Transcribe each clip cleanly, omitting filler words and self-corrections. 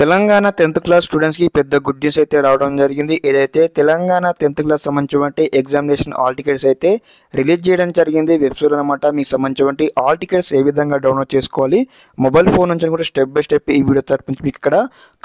Telangana 10th class స్టూడెంట్స్‌కి పెద్ద good news అయితే రావడం జరిగింది. ఏదైతే తెలంగాణ 10th క్లాస్ సంబంధించినటువంటి ఎగ్జామినేషన్ హాల్ టికెట్స్ అయితే రిలీజ్ చేయడం జరిగింది వెబ్‌సైట్‌లో అన్నమాట. మీకు సంబంధించినటువంటి హాల్ టికెట్స్ ఏ విధంగా డౌన్‌లోడ్ చేసుకోవాలి, మొబైల్ ఫోన్ నుంచి కూడా స్టెప్ బై స్టెప్ ఈ వీడియో తరపు నుంచి మీకు ఇక్కడ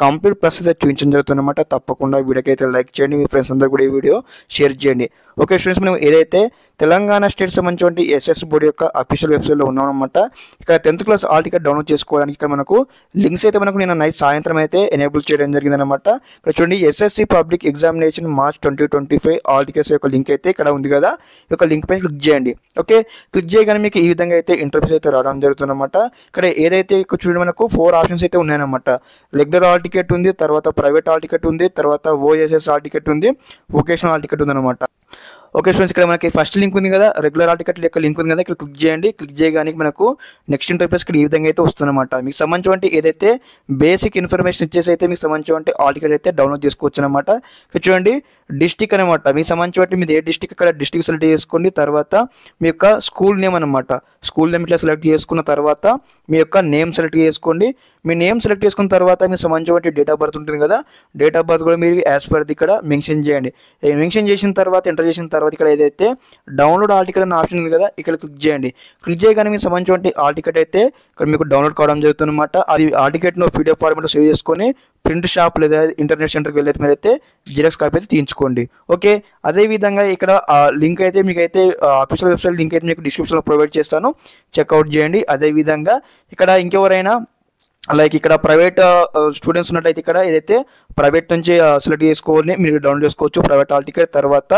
కంప్లీట్ ప్రాసెస్ అయితే చూపించడం జరుగుతుందన్నమాట. తప్పకుండా వీడియోకి అయితే లైక్ చేయండి, మీ ఫ్రెండ్స్ అందరూ కూడా ఈ వీడియో షేర్ చేయండి. ఓకే స్టూడెంట్స్, మనం ఏదైతే తెలంగాణ స్టేట్ సంబంధించినటువంటి ఎస్ఎస్ బోర్డు యొక్క అఫీషియల్ వెబ్సైట్లో ఉన్నామన్నమాట. ఇక్కడ 10th class hall ticket download చేసుకోవడానికి ఇక్కడ మనకు లింక్స్ అయితే మనకు నేను నైట్ సాయంత్రం అయితే ఎనేబుల్ చేయడం జరిగిందనమాట. ఇక్కడ చూడండి, SSC public examination March 2025 hall tickets యొక్క లింక్ అయితే ఇక్కడ ఉంది కదా. ఈ యొక్క లింక్ పైన క్లిక్ చేయండి. ఓకే, క్లిక్ చేయగానే మీకు ఈ విధంగా అయితే ఇంటర్ఫేస్ అయితే రావడం జరుగుతుందన్నమాట. ఇక్కడ ఏదైతే ఇక్కడ చూడండి మనకు 4 ఆప్షన్స్ అయితే ఉన్నాయన్నమాట. రెగ్యులర్ హాల్ టికెట్ ఉంది, తర్వాత ప్రైవేట్ హాల్ టికెట్ ఉంది, తర్వాత ఓఎస్ఎస్ హాల్ టికెట్ ఉంది, వొకేషనల్ హాల్ టికెట్ ఉందన్నమాట. ఓకే స్టూడెంట్స్, ఇక్కడ మనకి ఫస్ట్ లింక్ ఉంది కదా, రెగ్యులర్ హాల్ టికెట్ యొక్క లింక్ ఉంది కదా, ఇక్కడ క్లిక్ చేయండి. క్లిక్ చేయగానే మనకు నెక్స్ట్ ఇంటర్ఫేస్ ఇక్కడ ఈ విధంగా అయితే వస్తుందన్నమాట. మీకు సంబంధించినటువంటి ఏదైతే బేసిక్ ఇన్ఫర్మేషన్ ఇచ్చేసి అయితే మీకు సంబంధించినటువంటి హాల్ టికెట్ అయితే డౌన్లోడ్ చేసుకోవచ్చు అనమాట. ఇక్కడ చూడండి, డిస్టిక్ అనమాట. మీకు సంబంధించినటువంటి మీది ఏ డిస్టిక్ అక్కడ డిస్టిక్ సెలెక్ట్ చేసుకోండి. తర్వాత మీ యొక్క స్కూల్ నేమ్ అనమాట. స్కూల్ నేమ్ ఇట్లా సెలెక్ట్ చేసుకున్న తర్వాత మీ యొక్క నేమ్ సెలెక్ట్ చేసుకోండి. మీ నేమ్ సెలెక్ట్ చేసుకున్న తర్వాత మీకు సంబంధించిన డేట్ ఆఫ్ బర్త్ ఉంటుంది కదా, డేట్ ఆఫ్ బర్త్ కూడా మీరు యాజ్ పర్ ఇక్కడ మెన్షన్ చేయండి. మెన్షన్ చేసిన తర్వాత ఎంటర్ చేసిన తర్వాత ఇక్కడ ఏదైతే డౌన్లోడ్ హాల్ టికెట్ అనే ఆప్షన్ ఉంది కదా, ఇక్కడ క్లిక్ చేయండి. క్లిక్ చేయగానే మీకు సంబంధించిన హాల్ టికెట్ అయితే ఇక్కడ మీకు డౌన్లోడ్ కావడం జరుగుతుంది అనమాట. అది హాల్ టికెట్ను పీడిఎఫ్ ఫార్మాట్లో సేవ్ చేసుకొని ప్రింట్ షాప్ లేదా ఇంటర్నెట్ సెంటర్కి వెళ్ళైతే మీరైతే జిరాక్స్ కాపీ అయితే తీయించుకోండి. ఓకే, అదేవిధంగా ఇక్కడ లింక్ అయితే మీకైతే అఫీషియల్ వెబ్సైట్ లింక్ అయితే మీకు డిస్క్రిప్షన్లో ప్రొవైడ్ చేస్తాను, చెక్అవుట్ చేయండి. అదేవిధంగా ఇక్కడ ఇంకెవరైనా లైక్ ఇక్కడ ప్రైవేట్ స్టూడెంట్స్ ఉన్నట్లయితే ఇక్కడ ఏదైతే ప్రైవేట్ నుంచి సెలెక్ట్ చేసుకోవాలని మీరు డౌన్లోడ్ చేసుకోవచ్చు ప్రైవేట్ హాల్ టికెట్. తర్వాత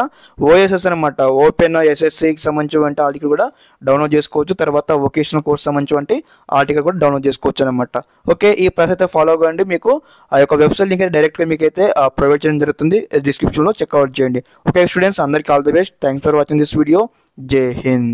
ఓఎస్ఎస్ అనమాట, ఓపెన్ ఎస్ఎస్సికి సంబంధించిన హాల్ టికెట్ కూడా డౌన్లోడ్ చేసుకోవచ్చు. తర్వాత వొకేషనల్ కోర్స్ సంబంధించిన హాల్ టికెట్ కూడా డౌన్లోడ్ చేసుకోవచ్చు అనమాట. ఓకే, ఈ ప్రాసెస్ అయితే ఫాలో అవ్వండి. మీకు ఆ యొక్క వెబ్సైట్ లింక్ అయితే డైరెక్ట్గా మీకు అయితే ప్రొవైడ్ చేయడం జరుగుతుంది, డిస్క్రిప్షన్లో చెక్అవుట్ చేయండి. ఓకే స్టూడెంట్స్, అందరికీ all the best. Thanks for watching this video. జై హింద్.